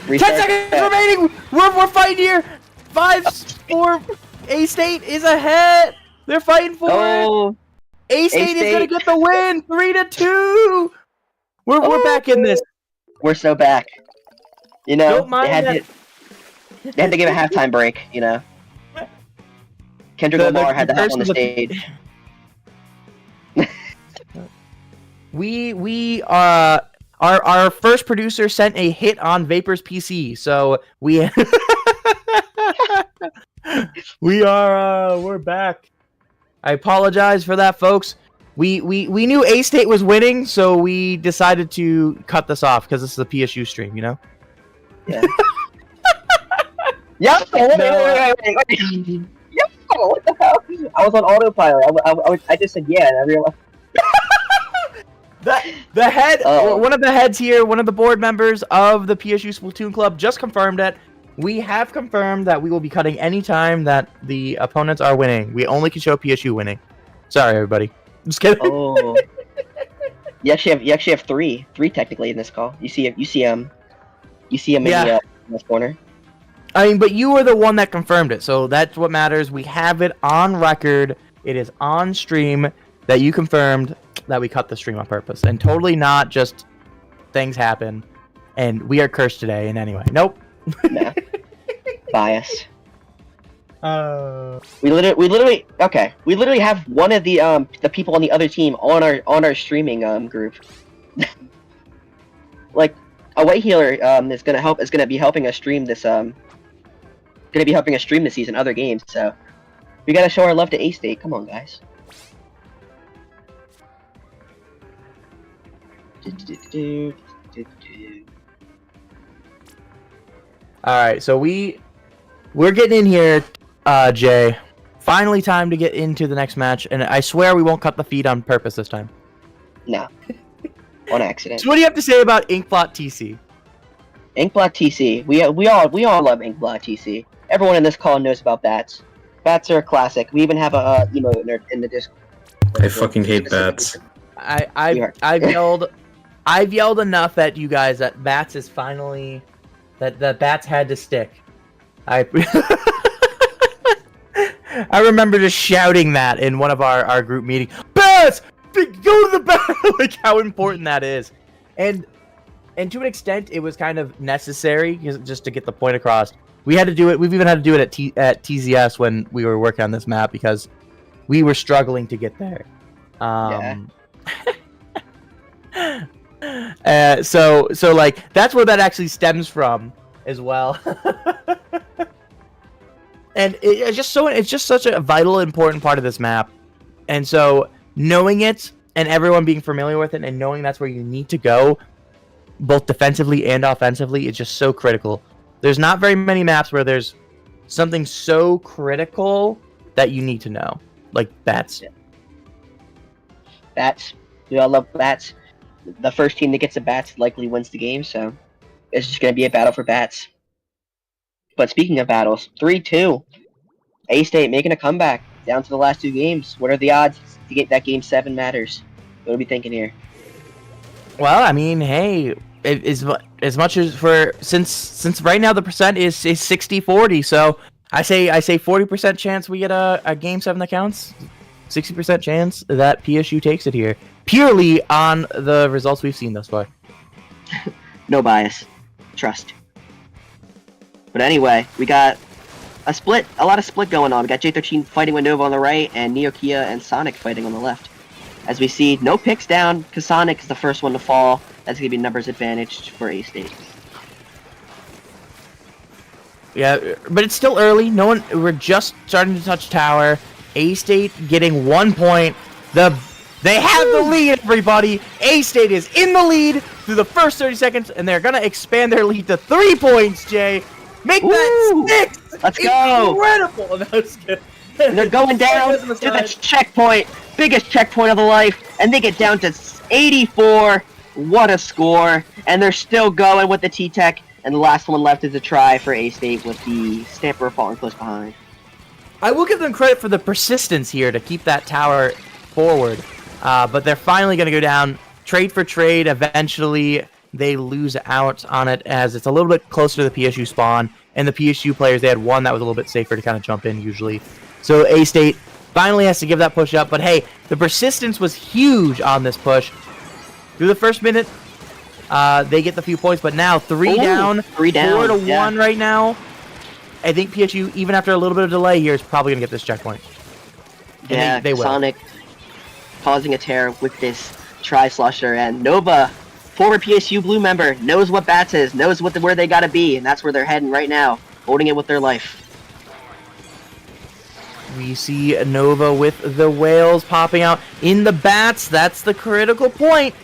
10 Reset. seconds remaining! We're fighting here! 5-4. A-State is ahead! They're fighting for it! A-State is gonna get the win! 3-2! We're back in this. We're so back. You know, Don't mind they had to give a halftime break, you know. Kendrick Lamar had to hop on the stage. Our first producer sent a hit on Vapor's PC, so we're back. I apologize for that, folks. We knew A-State was winning, so we decided to cut this off because this is a PSU stream, you know? Yeah. Yep. Wait. Yep. What the hell? I was on autopilot. I just said yeah, and I realized. The head, one of the heads here, one of the board members of the PSU Splatoon Club just confirmed it. We have confirmed that we will be cutting any time that the opponents are winning. We only can show PSU winning. Sorry, everybody. Just kidding. Oh. You actually have three technically in this call. You see him in this corner. I mean, but you were the one that confirmed it, so that's what matters. We have it on record. It is on stream that you confirmed that we cut the stream on purpose, and totally not just things happen, and we are cursed today in any way. Nope. Nah. Bias. We literally have one of the people on the other team on our streaming group. Like a white healer is gonna be helping us stream this this season other games, so we gotta show our love to A-State. Come on, guys. Alright, so we're getting in here, Jay. Finally time to get into the next match, and I swear we won't cut the feed on purpose this time. No. On accident. So what do you have to say about Inkblot TC? Inkblot TC. We all love Inkblot TC. Everyone in this call knows about bats. Bats are a classic. We even have a emote in the Discord. I fucking hate bats. I've yelled enough at you guys that bats is finally that the bats had to stick. I remember just shouting that in one of our group meetings. Bats, go to the bat! Like how important that is, and to an extent, it was kind of necessary just to get the point across. We had to do it. We've even had to do it at TZS when we were working on this map because we were struggling to get there. So like that's where that actually stems from as well. And it's just such a vital, important part of this map. And so knowing it and everyone being familiar with it and knowing that's where you need to go, both defensively and offensively, is just so critical. There's not very many maps where there's something so critical that you need to know, like bats. Yeah. Bats. We all love bats. The first team that gets the bats likely wins the game, so it's just going to be a battle for bats. But speaking of battles, 3-2. A-State making a comeback down to the last two games. What are the odds to get that game 7 matters? What are we thinking here? Well, I mean, hey, as much as since right now the percent is 60-40, so I say 40% chance we get a game 7 that counts, 60% chance that PSU takes it here, purely on the results we've seen thus far. No bias. Trust. But anyway, we got a lot of split going on. We got J13 fighting with Nova on the right, and Neokia and Sonic fighting on the left. As we see, no picks down, because Sonic is the first one to fall. That's going to be numbers advantage for A-State. Yeah, but it's still early. We're just starting to touch tower. A-State getting 1 point. They have the lead, everybody. A-State is in the lead through the first 30 seconds, and they're going to expand their lead to 3 points, Jay. Make that 6! Let's go! Incredible! That's good. And they're going down to the checkpoint. Biggest checkpoint of the life. And they get down to 84. What a score. And they're still going with the T-Tech. And the last one left is a try for A-State with the Stamper falling close behind. I will give them credit for the persistence here to keep that tower forward. But they're finally going to go down trade for trade eventually. they lose out on it as it's a little bit closer to the PSU spawn, and the PSU players, they had one that was a little bit safer to kind of jump in usually. So A-State finally has to give that push up, but hey, the persistence was huge on this push. Through the first minute, they get the few points, but now 3 down, 4 to 1 right now. I think PSU, even after a little bit of delay here, is probably going to get this checkpoint. And yeah, they will. Sonic causing a tear with this Tri-Slosher, and Nova, former PSU Blue member, knows what Bats is, knows where they gotta be, and that's where they're heading right now, holding it with their life. We see Nova with the whales popping out in the Bats. That's the critical point.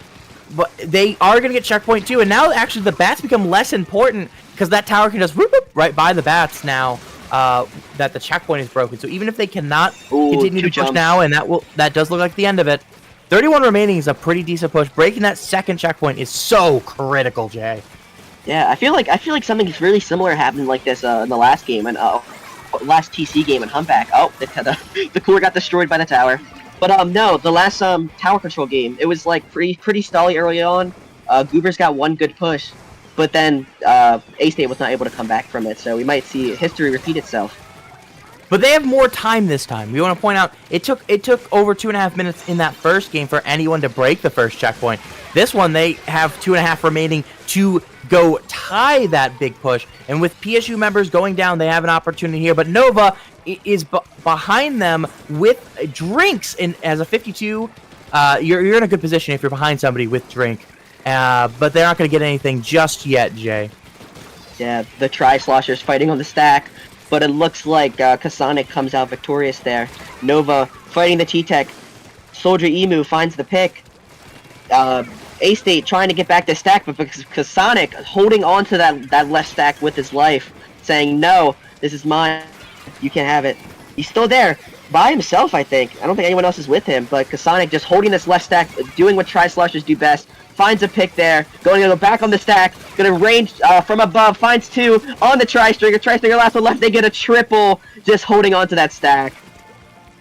But they are going to get checkpoint too, and now actually the Bats become less important because that tower can just whoop, whoop, right by the Bats now that the checkpoint is broken. So even if they cannot continue to push now, and that does look like the end of it, 31 remaining is a pretty decent push. Breaking that second checkpoint is so critical, Jay. Yeah, I feel like something really similar happened like this in the last game, and last TC game in Humpback. Oh, the cooler got destroyed by the tower. But no, the last tower control game, it was like pretty stally early on. Goobers got one good push, but then A-State was not able to come back from it. So we might see history repeat itself. But they have more time this time. We want to point out it took over 2.5 minutes in that first game for anyone to break the first checkpoint. This one they have 2.5 remaining to go tie that big push. And with PSU members going down, they have an opportunity here. But Nova is behind them with drinks. And as a 52, you're in a good position if you're behind somebody with drink. But they're not going to get anything just yet, Jay. Yeah, the Tri-Sloshers fighting on the stack. But it looks like Kasonic comes out victorious there. Nova fighting the T-Tech. Soldier Emu finds the pick. A-State trying to get back to stack, but Kasonic holding on to that left stack with his life, saying, no, this is mine. You can't have it. He's still there. By himself, I think. I don't think anyone else is with him, but Kasonic just holding this left stack, doing what Tri-Sloshers do best. Finds a pick there, going to go back on the stack, gonna range from above, finds 2 on the Tri-Stringer. Tri-Stringer last one left, they get a triple, just holding on to that stack.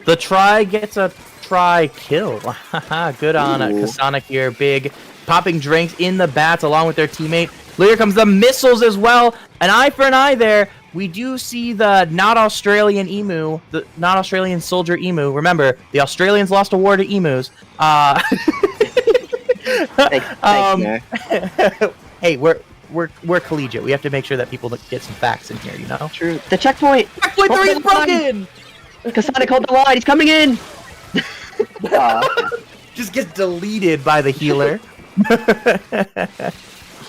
The Tri gets a Tri-kill. Good on Kasonic here, big. Popping drinks in the Bats along with their teammate. Here comes the missiles as well. An eye for an eye there. We do see the not Australian emu, the not Australian soldier emu. Remember, the Australians lost a war to emus. Thanks, hey, we're collegiate. We have to make sure that people get some facts in here, you know? True. The checkpoint! Checkpoint 3 is broken! Kasonic, hold the line, he's coming in! Just gets deleted by the healer.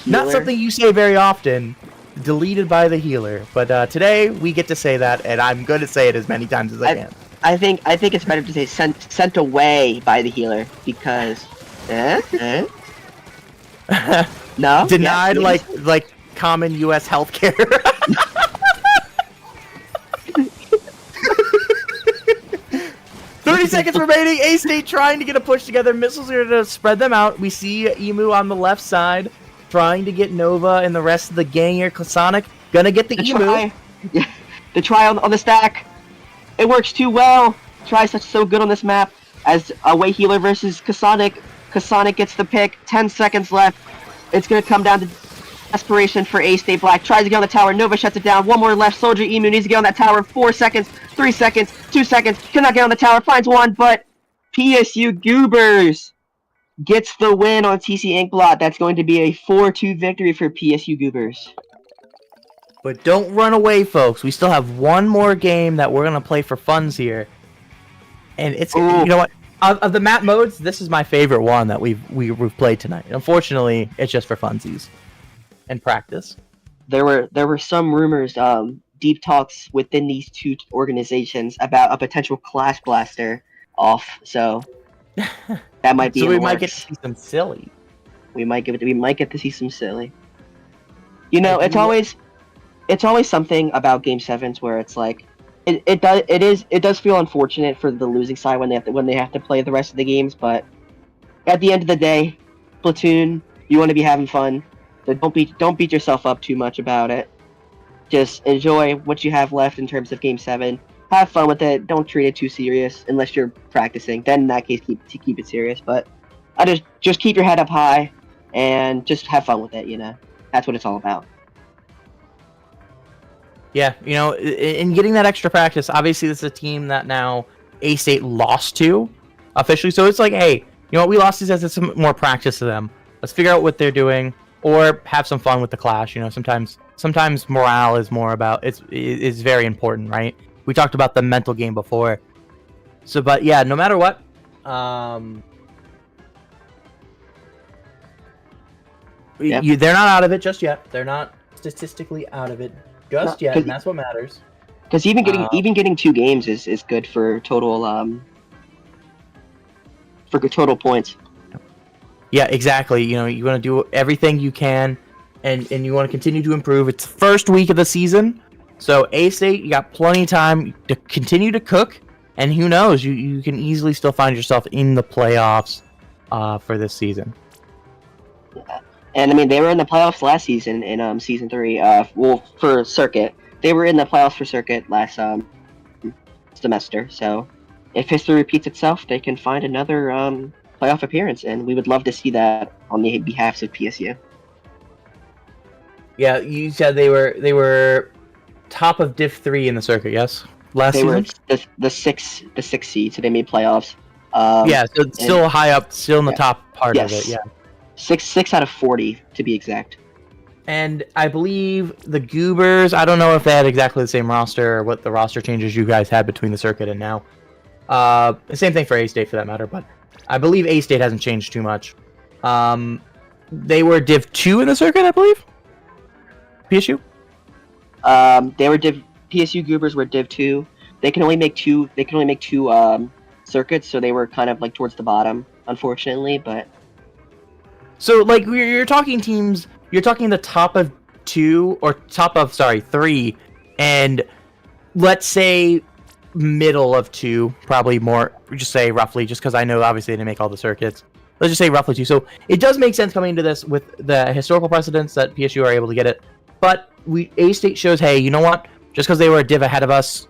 Not something you say very often. Deleted by the healer. But today, we get to say that, and I'm going to say it as many times as I can. I think it's better to say sent away by the healer, because... No? Denied, yes, like common U.S. healthcare. 30 seconds remaining. A-State trying to get a push together. Missiles are going to spread them out. We see Emu on the left side trying to get Nova and the rest of the gang here. Kasonic going to get the Emu. The try on the stack. It works too well. Try so good on this map. As away healer versus Kasonic. Kasonic gets the pick. 10 seconds left. It's going to come down to desperation for A-State Black. Tries to get on the tower. Nova shuts it down. One more left. Soldier Emu needs to get on that tower. 4 seconds. 3 seconds. 2 seconds. Cannot get on the tower. Finds one, but PSU Goobers gets the win on TC Inkblot. That's going to be a 4-2 victory for PSU Goobers. But don't run away, folks. We still have one more game that we're going to play for funs here. And it's, you know what? Of the map modes, this is my favorite one that we've played tonight. Unfortunately, it's just for funsies and practice. There were some rumors, deep talks within these two organizations about a potential Clash Blaster off. So that might be. So we might get to see some silly. We might get to see some silly. You know, it's always something about Game 7s where it's like. It does feel unfortunate for the losing side when they have to play the rest of the games, but at the end of the day, Splatoon, you want to be having fun, so don't beat yourself up too much about it. Just enjoy what you have left in terms of Game 7. Have fun with it. Don't treat it too serious unless you're practicing. Then in that case, keep it serious. But I just keep your head up high. and just have fun with it. That's what it's all about. Yeah, in getting that extra practice, obviously this is a team that now A-State lost to officially, so it's like, hey, we lost these as some more practice to them. Let's figure out what they're doing, or have some fun with the clash. Sometimes morale is more about is very important, right? We talked about the mental game before. So, but yeah, no matter what, they're not out of it just yet. They're not statistically out of it just yet, and that's what matters. Because even getting 2 games is good for total points. Yeah, exactly. You want to do everything you can, and you want to continue to improve. It's the first week of the season, so A-State, you got plenty of time to continue to cook, and who knows, you can easily still find yourself in the playoffs for this season. Yeah. And I mean, they were in the playoffs last season in season 3. For circuit, they were in the playoffs for circuit last semester. So, if history repeats itself, they can find another playoff appearance, and we would love to see that on the behalf of PSU. Yeah, you said they were top of Div 3 in the circuit, yes? Last season? They were the sixth seed, so they made playoffs. Yeah, so it's still high up, still in the top part of it. Yeah. 6 out of 40 to be exact. And I believe the Goobers, I don't know if they had exactly the same roster or what the roster changes you guys had between the circuit and now. Same thing for A-State for that matter, but I believe A-State hasn't changed too much. They were Div 2 in the circuit, I believe. PSU? PSU Goobers were Div 2. They can only make two circuits, so they were kind of like towards the bottom, unfortunately, but so like you're talking teams, you're talking the top of 2 or top of 3, and let's say middle of 2, probably more, just say roughly, just because I know obviously they didn't make all the circuits. Let's just say roughly 2. So it does make sense coming into this with the historical precedents that PSU are able to get it. But A-State shows, hey, you know what? Just because they were a div ahead of us,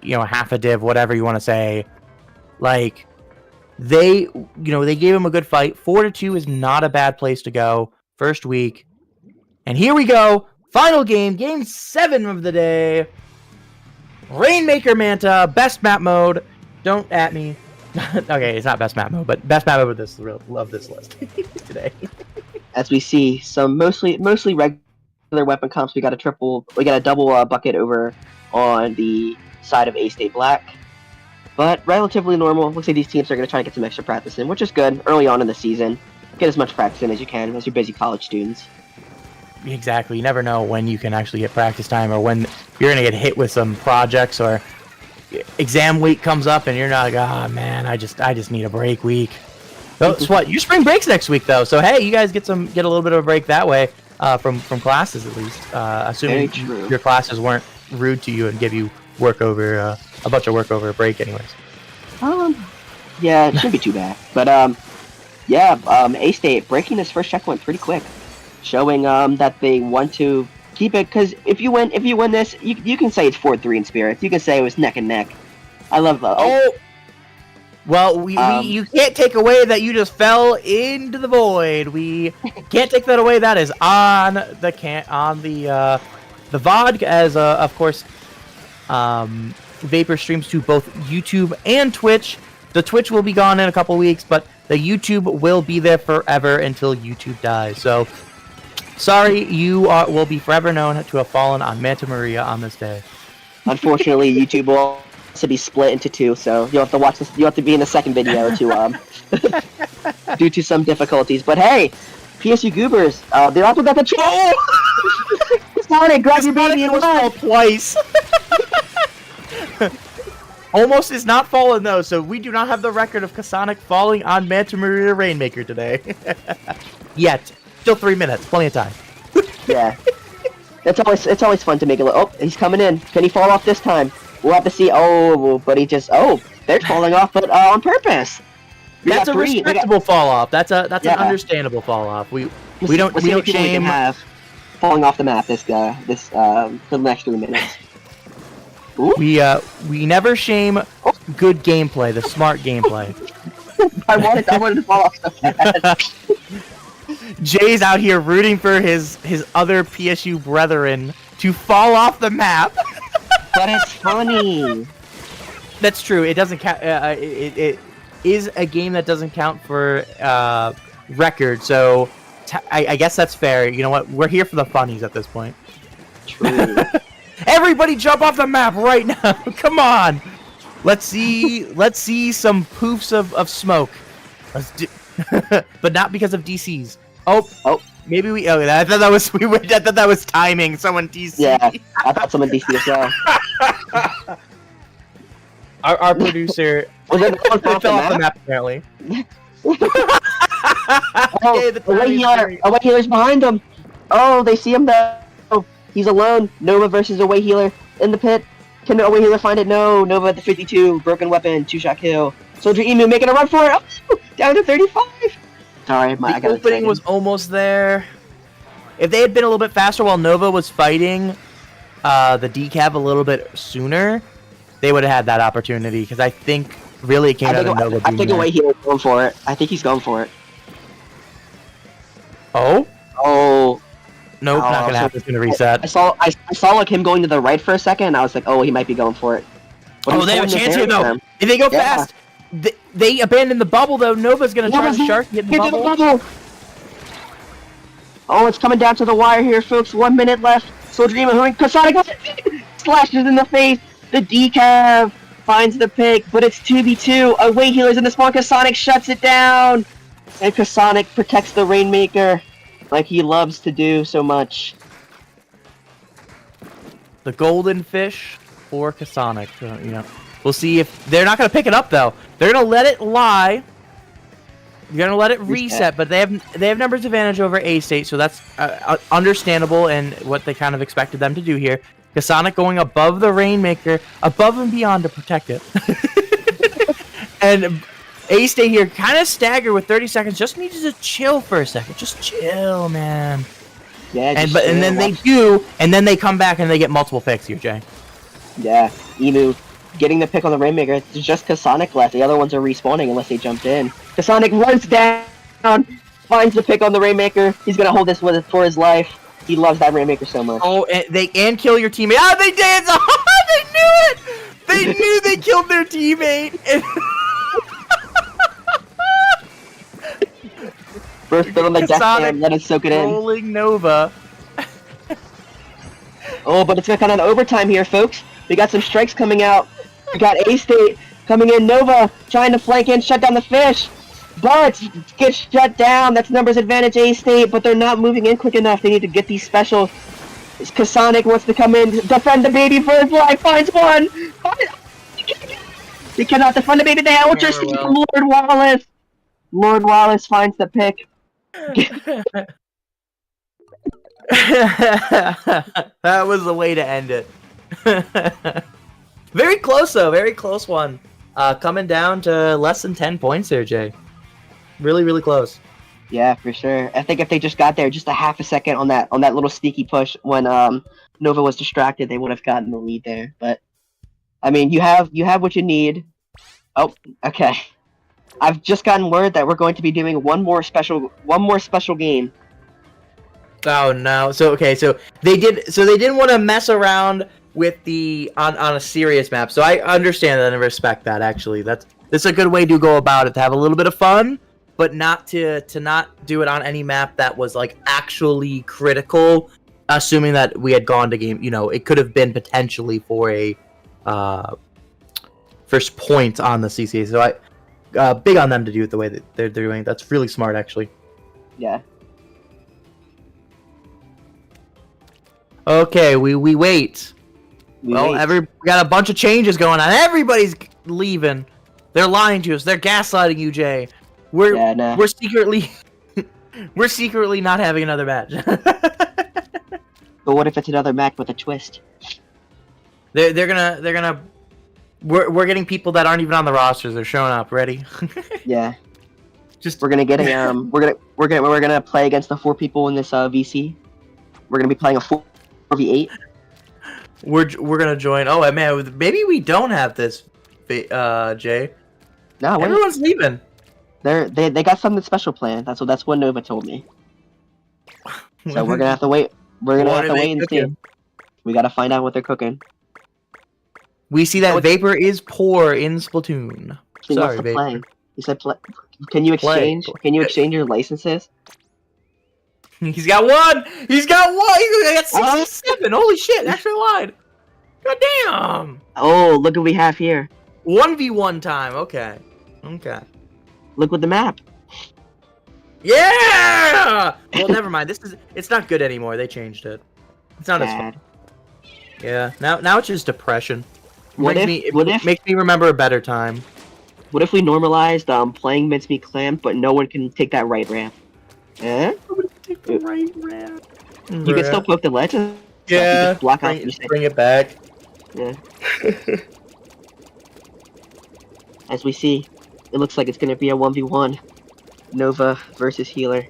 half a div, whatever you want to say, like they gave them a good fight. 4-2 is not a bad place to go. First week, and here we go. Final game, game 7 of the day. Rainmaker Manta, best map mode. Don't at me. Okay, it's not best map mode, but best map mode of this list today. As we see, some mostly regular weapon comps. We got a double bucket over on the side of A-State Black, but relatively normal. Looks like these teams are going to try to get some extra practice in, which is good early on in the season. Get as much practice in as you can as you're busy college students. Exactly. You never know when you can actually get practice time, or when you're going to get hit with some projects, or exam week comes up and you're not like, oh man, I just need a break week. That's what your spring break's next week though, so hey, you guys get a little bit of a break that way, from classes at least, assuming your classes weren't rude to you and give you work over a bunch of work over a break anyways. Yeah, it shouldn't be too bad, but A-State breaking this first checkpoint pretty quick, showing that they want to keep it, because if you win this, you can say it's 4-3 in spirits. You can say it was neck and neck. I love that. Well, you can't take away that you just fell into the void. We can't take that away. That is on the VOD, as of course, Vapor streams to both YouTube and Twitch. The Twitch will be gone in a couple weeks, but the YouTube will be there forever until YouTube dies. So, sorry, you will be forever known to have fallen on Manta Maria on this day. Unfortunately, YouTube will also be split into 2, so you'll have to watch this. You have to be in the second video to due to some difficulties. But hey, PSU Goobers, they also got the Sonic, grab your baby and run twice. Almost is not fallen though, so we do not have the record of Kasonic falling on Manta Maria Rainmaker today. Yet. Still 3 minutes, plenty of time. Yeah. It's always fun to make a little. Oh, he's coming in. Can he fall off this time? We'll have to see. Oh, but he just. Oh, they're falling off, but on purpose. That's a respectable fall off. That's an understandable fall off. We don't shame. Have falling off the map for the next 3 minutes. Ooh. We never shame good gameplay, the smart gameplay. I wanted to fall off so bad. Jay's out here rooting for his other PSU brethren to fall off the map. But it's funny. That's true. It doesn't count. It is a game that doesn't count for record. So I guess that's fair. You know what? We're here for the funnies at this point. True. Everybody jump off the map right now! Come on! Let's see some poofs of smoke. Let's do, but not because of DCs. Oh, maybe we. Oh, I thought that was I thought that was timing. Someone DC. Yeah, I thought someone DC as well. Our producer Was it fell off the map apparently. Away healer's behind him. Oh, they see him though. He's alone. Nova versus away healer in the pit. Can the away healer find it? No. Nova at the 52. Broken weapon. 2-shot kill. Soldier Emu making a run for it. Oh, down to 35. Sorry, I got opening was almost there. If they had been a little bit faster while Nova was fighting the decav a little bit sooner, they would have had that opportunity. Because I think really it came out of Nova. I think away healer's going for it. I think he's going for it. Oh. Nope, not gonna happen. It's gonna reset. I saw like him going to the right for a second, and I was like, oh, he might be going for it. But they have a chance here though. If they go fast, they abandon the bubble though. Nova's gonna try to shark get in the bubble. Oh, it's coming down to the wire here, folks. 1 minute left. Soldier Emu, Kasonic slashes in the face. The decav finds the pick, but it's 2v2. Away healers in the spawn. Kasonic shuts it down, and Kasonic protects the Rainmaker. Like he loves to do so much. The golden fish for Kasonic. You know, we'll see if they're not gonna pick it up though. They're gonna let it lie. They're gonna let it reset, but they have numbers advantage over A State, so that's understandable and what they kind of expected them to do here. Kasonic going above the Rainmaker, above and beyond to protect it, and. A-State here, kind of staggered with 30 seconds. Just needs to chill for a second. Just chill, man. Yeah. And then they do, and then they come back and they get multiple picks here, Jay. Yeah, Emu getting the pick on the Rainmaker. It's just Kasonic left. The other ones are respawning unless they jumped in. Kasonic runs down, finds the pick on the Rainmaker. He's gonna hold this with it for his life. He loves that Rainmaker so much. Oh, and they can kill your teammate. Oh, they did! Oh, they knew it! They knew they killed their teammate. First fill on the death cam, let us soak it in. Rolling Nova. Oh, but it's gonna come down to overtime here, folks. We got some strikes coming out. We got A-State coming in. Nova trying to flank in, shut down the fish. But gets shut down. That's numbers advantage A-State, but they're not moving in quick enough. They need to get these special. Kasonic wants to come in, defend the baby for his life. Finds one. They cannot defend the baby. They have Ultra Stick from Lord Wallace. Lord Wallace finds the pick. That was the way to end it. Very close though, very close one. Coming down to less than 10 points there, Jay. Really, really close. Yeah, for sure. I think if they just got there just a half a second on that little sneaky push when Nova was distracted, they would have gotten the lead there. But I mean, you have what you need. Oh, okay. I've just gotten word that we're going to be doing one more special game. Oh no! So they didn't want to mess around with the on a serious map. So I understand that and respect that. Actually, that's a good way to go about it. To have a little bit of fun, but not to not do it on any map that was like actually critical. Assuming that we had gone to game, you know, it could have been potentially for a first point on the CCA. So I. Big on them to do it the way that they're doing it. That's really smart, actually. Yeah. Okay, we wait. We got a bunch of changes going on. Everybody's leaving. They're lying to us. They're gaslighting you, Jay. We're secretly we're secretly not having another match. But what if it's another match with a twist? They're gonna. We're getting people that aren't even on the rosters. They're showing up. Ready? Yeah. We're gonna get a we're gonna play against the 4 people in this VC. We're gonna be playing a 4v8. We're gonna join. Oh man, maybe we don't have this, Jay. No, everyone's leaving. They got something special planned. That's what Nova told me. So we're gonna have to wait. We're gonna What have to are they wait and see. cooking? We gotta find out what they're cooking. We see that Vapor is poor in Splatoon. He Sorry, wants to Vapor. play. He said, "Can you exchange? Can you exchange your licenses?" He's got one! He's got one! He got 67! Holy shit, actually lied. God damn! Oh, look what we have here. 1v1 time, okay. Okay. Look what the map. Yeah! Well, never mind. It's not good anymore. They changed it. It's not as Bad. fun. Yeah. Now it's just depression. It makes me remember a better time. What if we normalized playing mincemeat clam, but no one can take that right ramp? Eh? Take the right ramp. You can still poke the ledge. Yeah. You just block off. Bring it back. Yeah. As we see, it looks like it's gonna be a 1v1. Nova versus healer.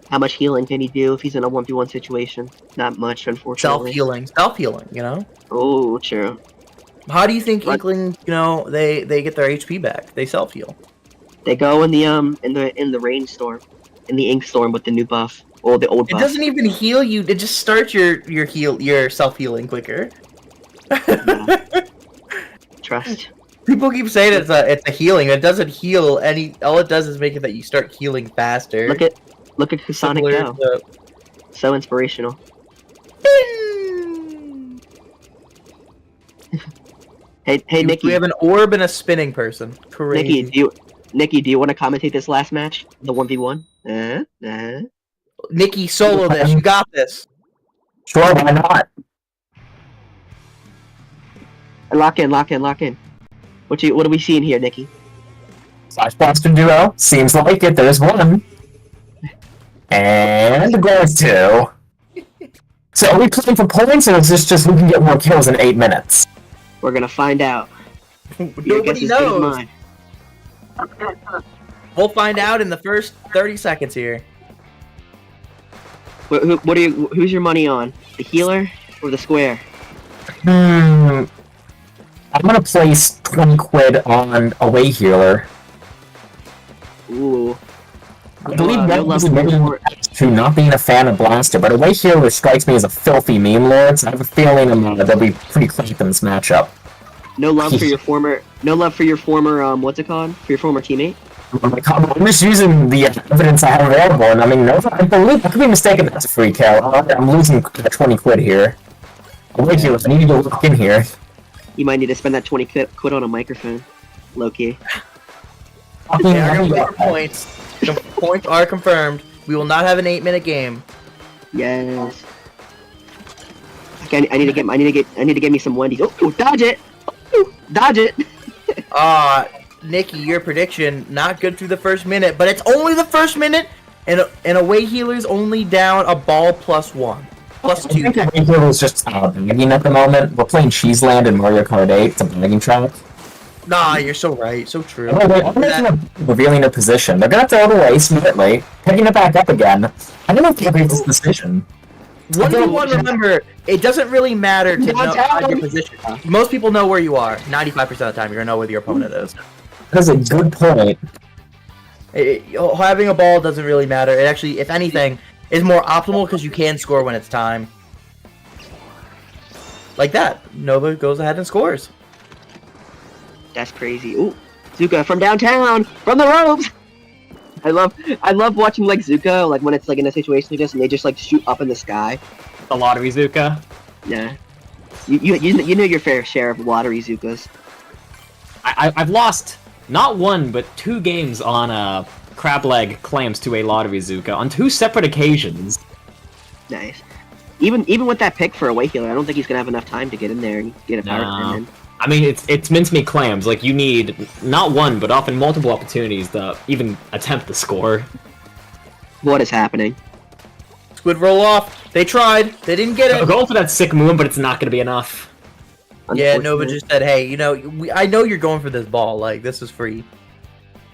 How much healing can he do if he's in a 1v1 situation? Not much, unfortunately. Self-healing, you know? Oh, true. How do you think Inkling, they get their HP back? They self-heal. They go in the rainstorm. In the ink storm with the new buff. Or the old buff. It doesn't even heal you, it just starts your self-healing quicker. Yeah. Trust. People keep saying it's a healing. It doesn't heal any. All it does is make it that you start healing faster. Look at Sonic go. So inspirational. Hey, Nikki. We have an orb and a spinning person. Crazy. Nikki, do you want to commentate this last match? The 1v1? Nikki, solo this. You got this. Sure, why not? Lock in. What are we seeing here, Nikki? Slash Monster Duo. Seems like it. There's one. And there's two. So are we playing for points, or is this just who can get more kills in 8 minutes? We're gonna find out. Nobody knows. We'll find out in the first 30 seconds here. Who's your money on? The healer or the square? I'm gonna place 20 quid on Away Healer. Ooh. I believe to not being a fan of Blaster, but Away Healer strikes me as a filthy meme lord, so I have a feeling they'll be pretty close in this matchup. No love for your former, what's it called? For your former teammate? I'm just using the evidence I have available, and I mean, Nova, I believe, I could be mistaken that's a free kill. I'm losing 20 quid here. Away Healer, I need to go look in here. You might need to spend that 20 quid on a microphone, Loki. Points. The points are confirmed. We will not have an 8-minute game. Yes. Okay, I need to get me some Wendy's. Oh, dodge it! Oh, dodge it! Nikki, your prediction not good through the first minute, but it's only the first minute, and Away Healer's only down a ball +1. +2. I think Away Healer's just bagging at the moment. We're playing Cheeseland and Mario Kart 8. It's a bagging track. Nah, you're so right. So true. Oh, they're revealing their position. They're gonna throw it away smartly, picking it back up again. I don't know if they made this decision. 1v1, remember, it doesn't really matter to know your position. Most people know where you are. 95% of the time, you're gonna know where your opponent is. That's a good point. Having a ball doesn't really matter. It actually, if anything, is more optimal because you can score when it's time. Like that. Nova goes ahead and scores. That's crazy. Ooh, Zuka from downtown, from the ropes. I love watching like Zuka, like when it's like in a situation like this, and they just like shoot up in the sky. The lottery Zuka. Yeah, you know your fair share of lottery Zukas. I've lost not one but 2 games on crab leg clams to a lottery Zuka on 2 separate occasions. Nice. Even with that pick for Away Healer, I don't think he's gonna have enough time to get in there and get a power pin in. I mean, it's mincemeat clams. Like, you need not one, but often multiple opportunities to even attempt the score. What is happening? Squid roll off. They tried. They didn't get it. Going for that sick moon, but it's not going to be enough. Yeah, Nova just said, hey, I know you're going for this ball. Like, this is free.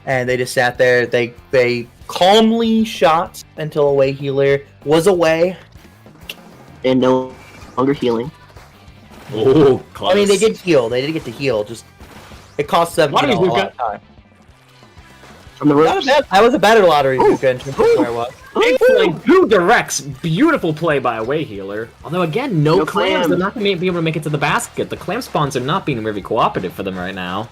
And they just sat there. They calmly shot until Away Healer was away. And no longer healing. Oh, close. I mean, they did heal. They did get to heal. Just it cost them a lot of time. From the Not a ropes. bad, I was a better lottery Zuka in terms of where I was. Big play, Goo directs. Beautiful play by a way healer. Although again, no No clams. clams. They're not going to be able to make it to the basket. The clam spawns are not being very cooperative for them right now.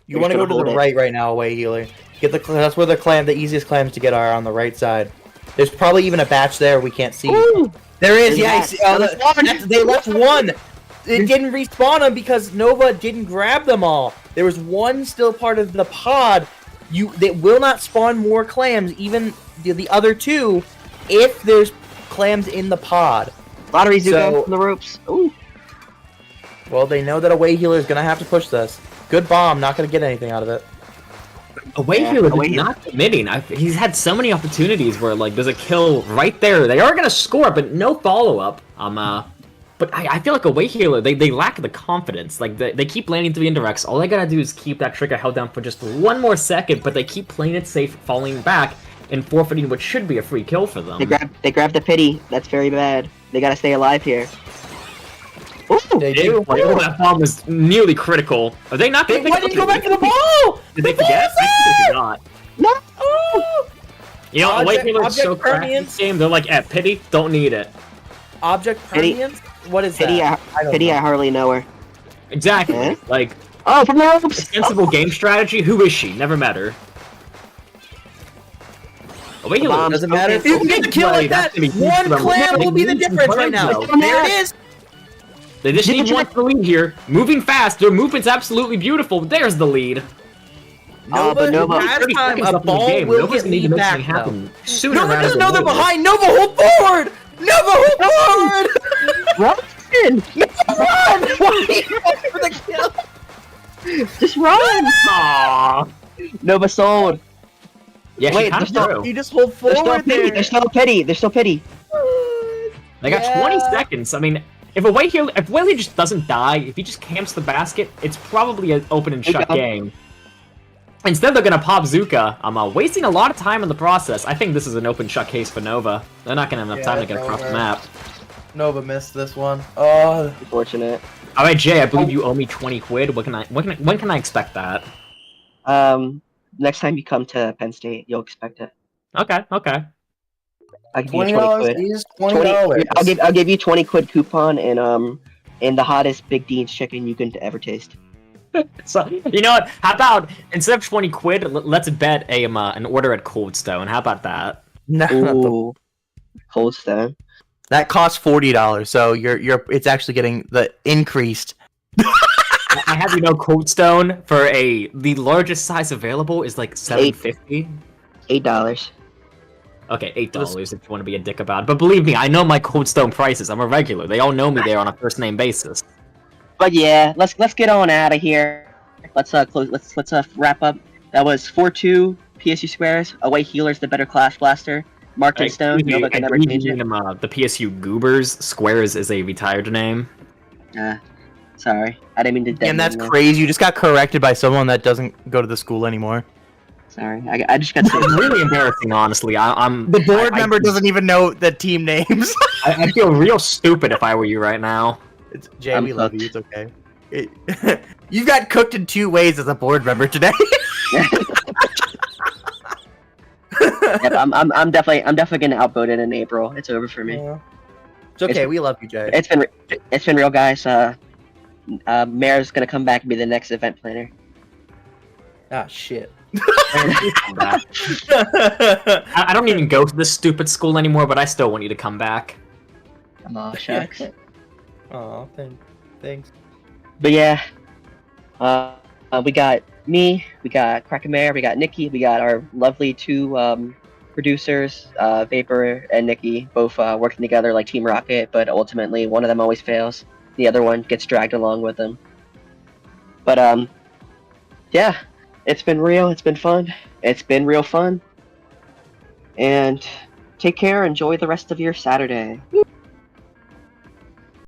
You want to go to the right now, away healer. Get the that's where the easiest clams to get are on the right side. There's probably even a batch there we can't see. Ooh. There is, There's yeah. a I batch. see, they left one. It didn't respawn them because Nova didn't grab them all. There was one still part of the pod. They will not spawn more clams, even the other two, if there's clams in the pod. Lottery Zuka So- from the ropes. Ooh. Well, they know that away healer is gonna have to push this. Good bomb, not gonna get anything out of it. Away Yeah, healer away is healer. not committing. He's had so many opportunities where like there's a kill right there. They are gonna score, but no follow up. But I feel like away healer they lack the confidence. Like they keep landing 3 indirects. All they gotta do is keep that trigger held down for just 1 more second. But they keep playing it safe, falling back and forfeiting what should be a free kill for them. They grab the pity. That's very bad. They gotta stay alive here. Ooh. They Big do. play. Oh, that bomb was nearly critical. Are they not gonna Why didn't you go back to the ball? Did they forget? I think they forgot. No. Oh! You know, away Object- healer's so object cracked in permeance. this game. They're like, at pity, don't need it. Object Pity- permeance? What is Pity, that? I don't pity, know. I hardly know her. Exactly. Eh? Like, Oh, from the ropes! sensible game strategy. Who is she? Never met her. Away The healer. bomb. Doesn't matter if you can get a kill like that. That's gonna be huge One for them. clam They will be the need some difference right clams, now. though. There it is. They just need one for the lead here. Moving fast. Their movement's absolutely beautiful. There's the lead. but Nova- last 30 time seconds a left in the ball game. will Nova's get need to me make back, something though. happen sooner Nova rather doesn't than know they're later. behind. Nova, hold forward. Nova, hold forward. Run! Run! Why are you going for the kill? Just run! Aww. Nova sold. Yeah, Wait, she kind there's of still- threw. You just hold There's still forward pity. there. There's still pity. There's still pity. They got Yeah. 20 seconds. I mean, if Whaley just doesn't die, if he just camps the basket, it's probably an open and shut Okay. game. Instead, they're gonna pop Zuka. I'm wasting a lot of time in the process. I think this is an open shut case for Nova. They're not gonna have enough time to get it's across the over. map. Nova missed this one. Oh, Unfortunate. All right, Jay, I believe you owe me 20 quid. When can I expect that? Next time you come to Penn State, you'll expect it. Okay. I give you 20 $20 quid. is $20. I'll give you 20 quid coupon and the hottest Big Dean's chicken you can ever taste. So you know what? How about instead of 20 quid, let's bet an order at Cold Stone. How about that? no. Ooh, Cold Stone. That costs $40, so it's actually getting the increased. I have Cold Stone for the largest size available is like $7.50. $8. Okay, $8 if you want to be a dick about it. But believe me, I know my Cold Stone prices. I'm a regular. They all know me there on a first name basis. But yeah, let's get on out of here. Let's wrap up. That was 4-2 PSU squares. Away healers the better class blaster. Marked in stone. Nova can never change it. The PSU Goobers. Squares is a retired name. Sorry, I didn't mean to. And that's deaden you. crazy. You just got corrected by someone that doesn't go to the school anymore. Sorry, I just got. It's really embarrassing, honestly. The board member doesn't even know the team names. I feel real stupid if I were you right now. It's Jay, I'm we love cooked. you. It's okay. You got cooked in 2 ways as a board member today. Yep, I'm definitely getting outvoted in April. It's over for me. It's okay. We love you, Jay. It's been real, guys. Mayor's gonna come back and be the next event planner. Ah, shit. I don't even go to this stupid school anymore, but I still want you to come back. Oh shucks. Aw, thanks. But yeah, we got me, we got Crackamare, we got Nikki, we got our lovely 2 producers, Vapor and Nikki, both working together like Team Rocket, but ultimately one of them always fails. The other one gets dragged along with them. But yeah, it's been real, it's been fun, it's been real fun. And take care, enjoy the rest of your Saturday.